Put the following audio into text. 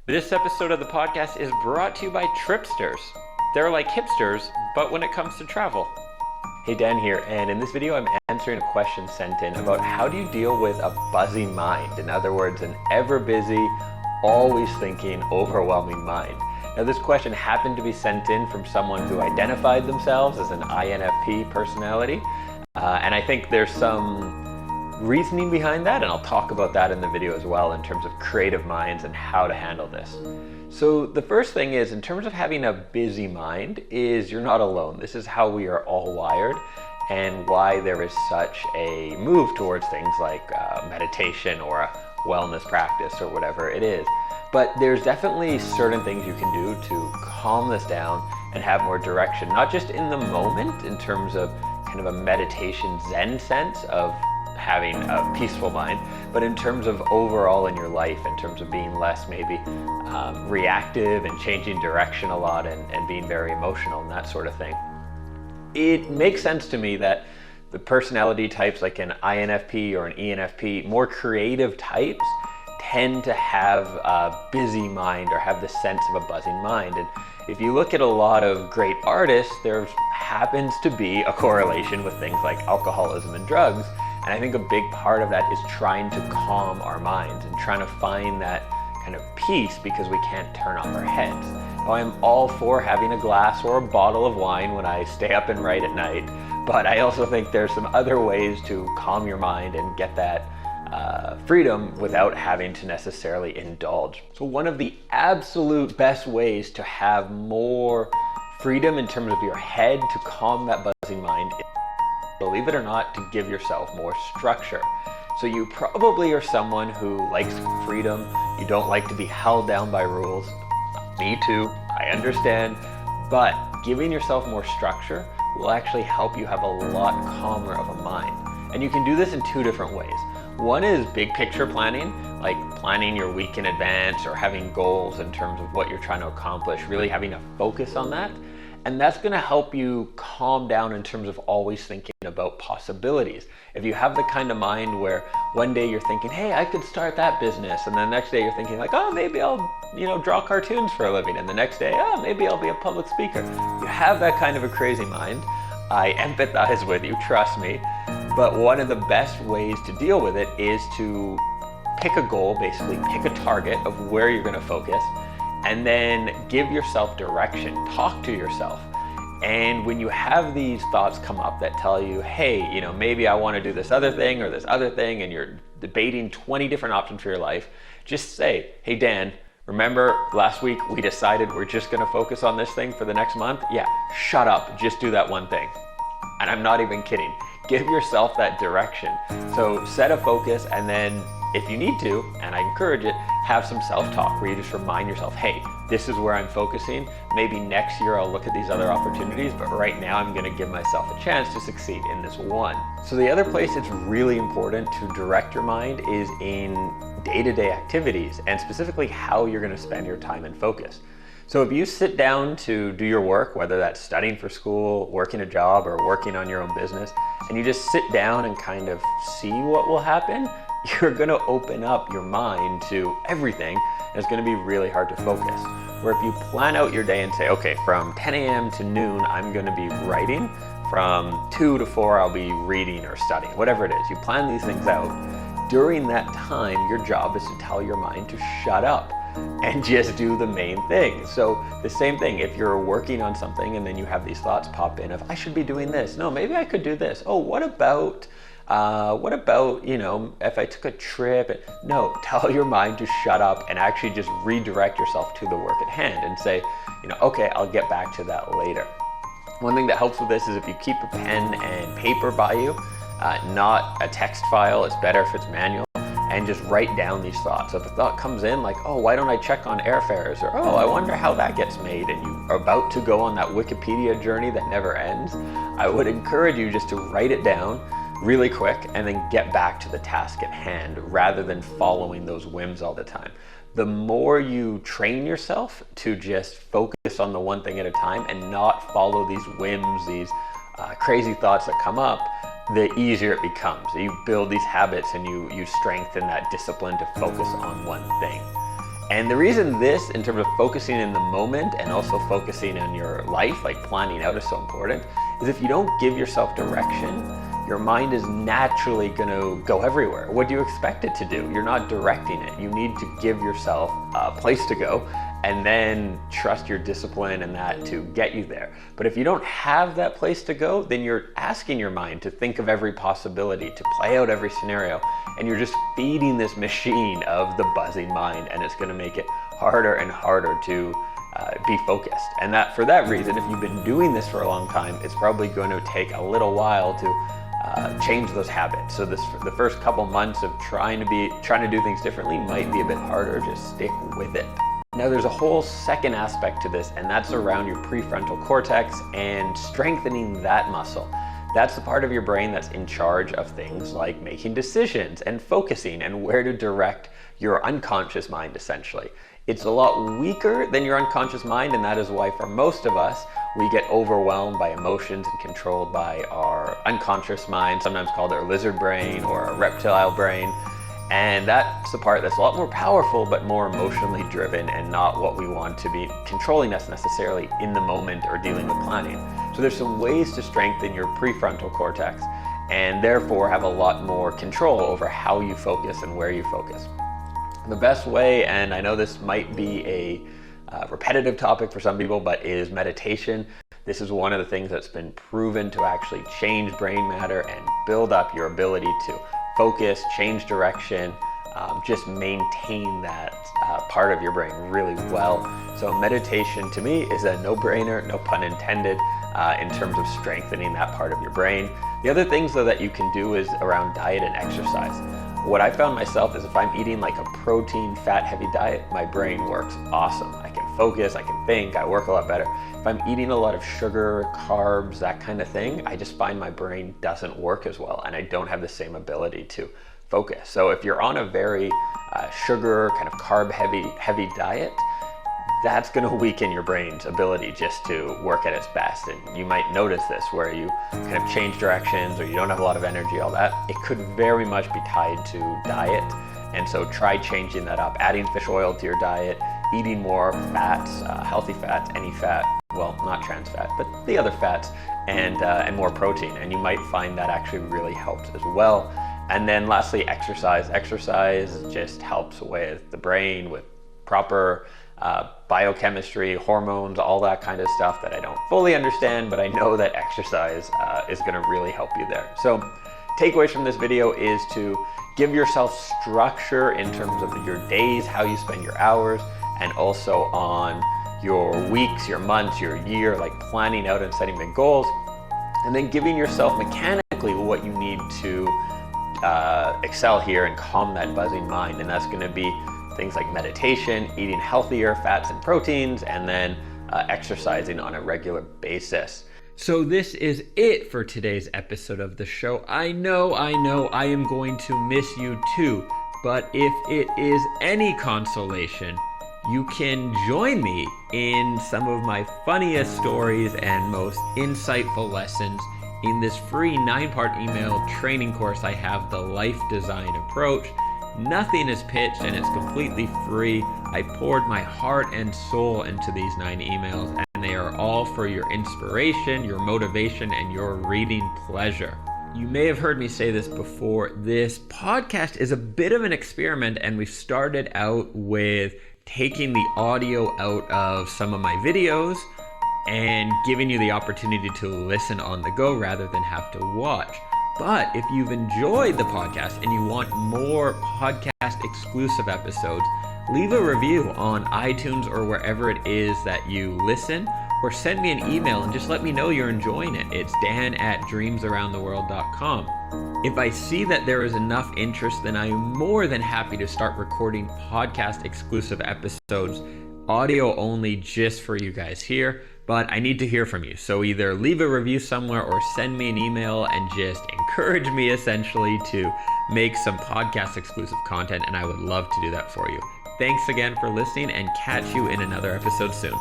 This episode of the podcast is brought to you by Tripsters. They're like hipsters, but when it comes to travel. Hey, Dan here, and in this video I'm answering a question sent in about how do you deal with a buzzy mind? In other words, an ever busy, always thinking, overwhelming mind. Now this question happened to be sent in from someone who identified themselves as an INFP personality, and I think there's some reasoning behind that, and I'll talk about that in the video as well in terms of creative minds and how to handle this. So the first thing is, in terms of having a busy mind, is you're not alone. This is how we are all wired and why there is such a move towards things like meditation or a wellness practice or whatever it is. But there's definitely certain things you can do to calm this down and have more direction, not just in the moment in terms of kind of a meditation Zen sense of having a peaceful mind, but in terms of overall in your life, in terms of being less maybe reactive and changing direction a lot and being very emotional and that sort of thing. It makes sense to me that the personality types like an INFP or an ENFP, more creative types, tend to have a busy mind or have the sense of a buzzing mind. And if you look at a lot of great artists, there happens to be a correlation with things like alcoholism and drugs. And I think a big part of that is trying to calm our minds and trying to find that kind of peace because we can't turn off our heads. Now, I'm all for having a glass or a bottle of wine when I stay up and write at night, but I also think there's some other ways to calm your mind and get that freedom without having to necessarily indulge. So one of the absolute best ways to have more freedom in terms of your head to calm that buzzing mind, believe it or not, to give yourself more structure. So you probably are someone who likes freedom. You don't like to be held down by rules. Me too, I understand. But giving yourself more structure will actually help you have a lot calmer of a mind. And you can do this in two different ways. One is big picture planning, like planning your week in advance or having goals in terms of what you're trying to accomplish, really having a focus on that. And that's going to help you calm down in terms of always thinking about possibilities. If you have the kind of mind where one day you're thinking, hey, I could start that business, and the next day you're thinking like, oh, maybe I'll draw cartoons for a living, and the next day, oh, maybe I'll be a public speaker. You have that kind of a crazy mind. I empathize with you, trust me. But one of the best ways to deal with it is to pick a goal, basically pick a target of where you're going to focus, and then give yourself direction, talk to yourself. And when you have these thoughts come up that tell you, hey, maybe I want to do this other thing or this other thing, and you're debating 20 different options for your life, just say, hey, Dan, remember last week we decided we're just going to focus on this thing for the next month? Yeah, shut up, just do that one thing. And I'm not even kidding. Give yourself that direction. So set a focus, and then if you need to, and I encourage it, have some self-talk where you just remind yourself, hey, this is where I'm focusing. Maybe next year I'll look at these other opportunities, but right now I'm going to give myself a chance to succeed in this one. So the other place it's really important to direct your mind is in day-to-day activities, and specifically how you're going to spend your time and focus. So if you sit down to do your work, whether that's studying for school, working a job, or working on your own business, and you just sit down and kind of see what will happen, you're going to open up your mind to everything, and it's going to be really hard to focus. Where if you plan out your day and say, okay, from 10 a.m. to noon, I'm going to be writing. From 2 to 4, I'll be reading or studying, whatever it is. You plan these things out. During that time, your job is to tell your mind to shut up and just do the main thing. So the same thing, if you're working on something and then you have these thoughts pop in of, I should be doing this. No, maybe I could do this. Oh, what about, if I took a trip? No, tell your mind to shut up and actually just redirect yourself to the work at hand and say, okay, I'll get back to that later. One thing that helps with this is if you keep a pen and paper by you, not a text file, it's better if it's manual, and just write down these thoughts. So if a thought comes in like, oh, why don't I check on airfares? Or, oh, I wonder how that gets made, and you are about to go on that Wikipedia journey that never ends, I would encourage you just to write it down really quick and then get back to the task at hand rather than following those whims all the time. The more you train yourself to just focus on the one thing at a time and not follow these whims, these crazy thoughts that come up, the easier it becomes. You build these habits and you strengthen that discipline to focus on one thing. And the reason this, in terms of focusing in the moment and also focusing on your life, like planning out, is so important, is if you don't give yourself direction, your mind is naturally going to go everywhere. What do you expect it to do? You're not directing it. You need to give yourself a place to go and then trust your discipline and that to get you there. But if you don't have that place to go, then you're asking your mind to think of every possibility, to play out every scenario, and you're just feeding this machine of the buzzing mind, and it's going to make it harder and harder to be focused. And that, for that reason, if you've been doing this for a long time, it's probably going to take a little while to change those habits. So the first couple months of trying to do things differently might be a bit harder. Just stick with it. Now there's a whole second aspect to this, and that's around your prefrontal cortex and strengthening that muscle. That's the part of your brain that's in charge of things like making decisions and focusing and where to direct your unconscious mind, essentially. It's a lot weaker than your unconscious mind, and that is why for most of us, we get overwhelmed by emotions and controlled by our unconscious mind, sometimes called our lizard brain or our reptile brain. And that's the part that's a lot more powerful, but more emotionally driven and not what we want to be controlling us necessarily in the moment or dealing with planning. So there's some ways to strengthen your prefrontal cortex and therefore have a lot more control over how you focus and where you focus. The best way, and I know this might be a repetitive topic for some people, but is meditation. This is one of the things that's been proven to actually change brain matter and build up your ability to focus, change direction, just maintain that part of your brain really well. So meditation to me is a no-brainer, no pun intended, in terms of strengthening that part of your brain. The other things though that you can do is around diet and exercise. What I found myself is if I'm eating like a protein, fat-heavy diet, my brain works awesome. I can focus, I can think, I work a lot better. If I'm eating a lot of sugar, carbs, that kind of thing, I just find my brain doesn't work as well and I don't have the same ability to focus. So if you're on a very sugar, kind of carb-heavy diet, that's going to weaken your brain's ability just to work at its best. And you might notice this where you kind of change directions or you don't have a lot of energy, all that. It could very much be tied to diet. And so try changing that up, adding fish oil to your diet, eating more fats, healthy fats, any fat, well, not trans fat, but the other fats, and more protein. And you might find that actually really helps as well. And then lastly, exercise. Exercise just helps with the brain, with proper biochemistry, hormones, all that kind of stuff that I don't fully understand, but I know that exercise is going to really help you there. So takeaways from this video is to give yourself structure in terms of your days, how you spend your hours, and also on your weeks, your months, your year, like planning out and setting big goals, and then giving yourself mechanically what you need to excel here and calm that buzzing mind. And that's going to be things like meditation, eating healthier fats and proteins, and then exercising on a regular basis. So this is it for today's episode of the show. I know I am going to miss you too, but if it is any consolation, you can join me in some of my funniest stories and most insightful lessons in this free 9-part email training course I have, The Life Design Approach. Nothing is pitched and it's completely free. I poured my heart and soul into these 9 emails, and they are all for your inspiration, your motivation, and your reading pleasure. You may have heard me say this before. This podcast is a bit of an experiment, and we started out with taking the audio out of some of my videos and giving you the opportunity to listen on the go rather than have to watch. But if you've enjoyed the podcast and you want more podcast exclusive episodes, leave a review on iTunes or wherever it is that you listen, or send me an email and just let me know you're enjoying it. It's dan@dreamsaroundtheworld.com. If I see that there is enough interest, then I am more than happy to start recording podcast exclusive episodes, audio only, just for you guys here. But I need to hear from you. So either leave a review somewhere or send me an email and just encourage me essentially to make some podcast exclusive content, and I would love to do that for you. Thanks again for listening, and catch you in another episode soon.